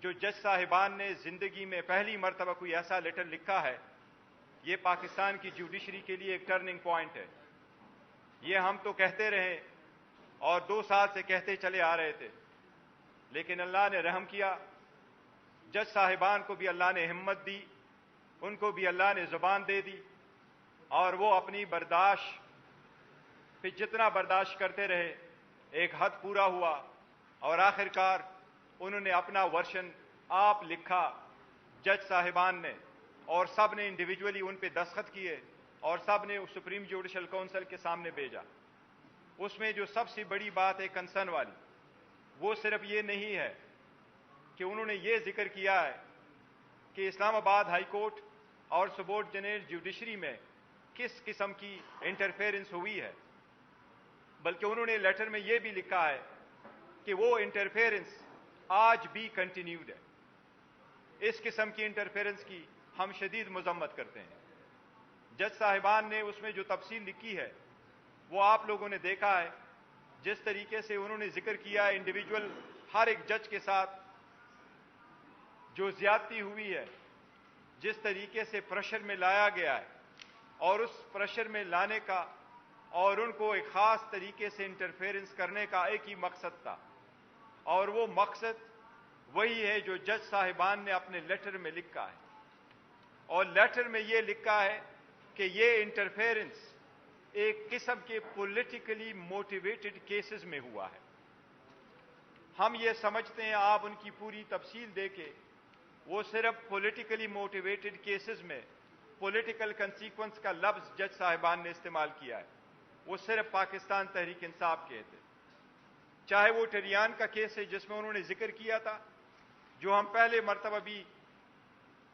جو جج صاحبان نے زندگی میں پہلی مرتبہ کوئی ایسا لیٹر لکھا ہے، یہ پاکستان کی جوڈیشری کے لیے ایک ٹرننگ پوائنٹ ہے۔ یہ ہم تو کہتے رہے اور 2 سال سے کہتے چلے آ رہے تھے، لیکن اللہ نے رحم کیا، جج صاحبان کو بھی اللہ نے ہمت دی، ان کو بھی اللہ نے زبان دے دی، اور وہ اپنی برداشت پہ جتنا برداشت کرتے رہے ایک حد پورا ہوا، اور آخر کار انہوں نے اپنا ورشن آپ لکھا جج صاحبان نے، اور سب نے انڈیویجولی ان پہ دستخط کیے اور سب نے سپریم جوڈیشل کونسل کے سامنے بھیجا۔ اس میں جو سب سے بڑی بات ہے کنسرن والی، وہ صرف یہ نہیں ہے کہ انہوں نے یہ ذکر کیا ہے کہ اسلام آباد ہائی کورٹ اور سبارڈینیٹ جوڈیشری میں کس قسم کی انٹرفیرنس ہوئی ہے، بلکہ انہوں نے لیٹر میں یہ بھی لکھا ہے کہ وہ انٹرفیرنس آج بھی کنٹینیوڈ ہے۔ اس قسم کی انٹرفیرنس کی ہم شدید مذمت کرتے ہیں۔ جج صاحبان نے اس میں جو تفصیل لکھی ہے وہ آپ لوگوں نے دیکھا ہے، جس طریقے سے انہوں نے ذکر کیا ہے انڈیویجول ہر ایک جج کے ساتھ جو زیادتی ہوئی ہے، جس طریقے سے پریشر میں لایا گیا ہے، اور اس پریشر میں لانے کا اور ان کو ایک خاص طریقے سے انٹرفیرنس کرنے کا ایک ہی مقصد تھا، اور وہ مقصد وہی ہے جو جج صاحبان نے اپنے لیٹر میں لکھا ہے۔ اور لیٹر میں یہ لکھا ہے کہ یہ انٹرفیرنس ایک قسم کے پولیٹیکلی موٹیویٹڈ کیسز میں ہوا ہے۔ ہم یہ سمجھتے ہیں، آپ ان کی پوری تفصیل دے کے، وہ صرف پولیٹیکلی موٹیویٹڈ کیسز میں پولیٹیکل کنسیکوینس کا لفظ جج صاحبان نے استعمال کیا ہے، وہ صرف پاکستان تحریک انصاف کے تھے۔ چاہے وہ ٹریان کا کیس ہے جس میں انہوں نے ذکر کیا تھا، جو ہم پہلے مرتبہ بھی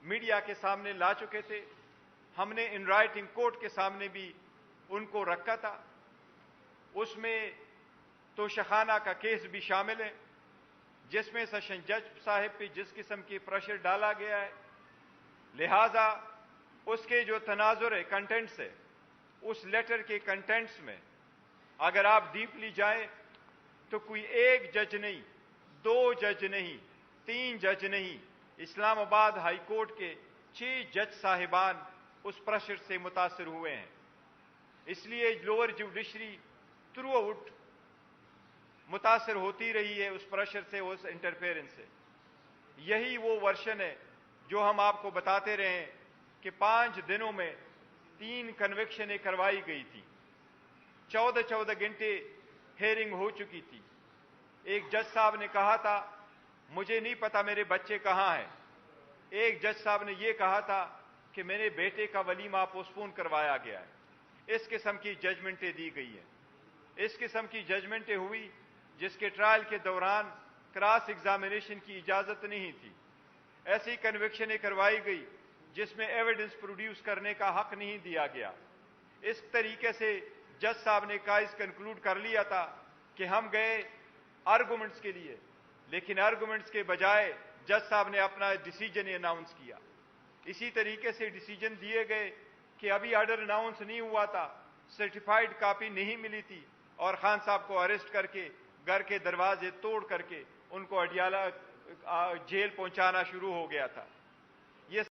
میڈیا کے سامنے لا چکے تھے، ہم نے ان رائٹنگ کورٹ کے سامنے بھی ان کو رکھا تھا، اس میں توشخانہ کا کیس بھی شامل ہے، جس میں سیشن جج صاحب پہ جس قسم کی پریشر ڈالا گیا ہے، لہذا اس کے جو تناظر ہے، کنٹینٹس ہے، اس لیٹر کے کنٹینٹس میں اگر آپ ڈیپلی جائیں تو کوئی ایک جج نہیں، 2 جج نہیں، 3 جج نہیں، اسلام آباد ہائی کورٹ کے 6 جج صاحبان اس پریشر سے متاثر ہوئے ہیں۔ اس لیے لوور جوڈیشری تھرو آؤٹ متاثر ہوتی رہی ہے اس پریشر سے، اس انٹرفیرنس سے۔ یہی وہ ورشن ہے جو ہم آپ کو بتاتے رہے ہیں کہ 5 دنوں میں 3 کنوکشنیں کروائی گئی تھی، 14 گھنٹے ہیئرنگ ہو چکی تھی۔ ایک جج صاحب نے کہا تھا مجھے نہیں پتا میرے بچے کہاں ہیں، ایک جج صاحب نے یہ کہا تھا کہ میرے بیٹے کا ولیمہ پوسٹ پون کروایا گیا ہے۔ اس قسم کی ججمنٹیں دی گئی ہیں، اس قسم کی ججمنٹیں ہوئی جس کے ٹرائل کے دوران کراس ایگزامینیشن کی اجازت نہیں تھی، ایسی کنوکشنیں کروائی گئی جس میں ایویڈنس پروڈیوس کرنے کا حق نہیں دیا گیا۔ اس طریقے سے جج صاحب نے کیس کنکلوڈ کر لیا تھا کہ ہم گئے آرگومنٹس کے لیے، لیکن آرگومنٹس کے بجائے جج صاحب نے اپنا ڈیسیجن اناؤنس کیا۔ اسی طریقے سے ڈیسیجن دیے گئے کہ ابھی آرڈر اناؤنس نہیں ہوا تھا، سرٹیفائیڈ کاپی نہیں ملی تھی، اور خان صاحب کو اریسٹ کر کے گھر کے دروازے توڑ کر کے ان کو اڈیالہ جیل پہنچانا شروع ہو گیا تھا۔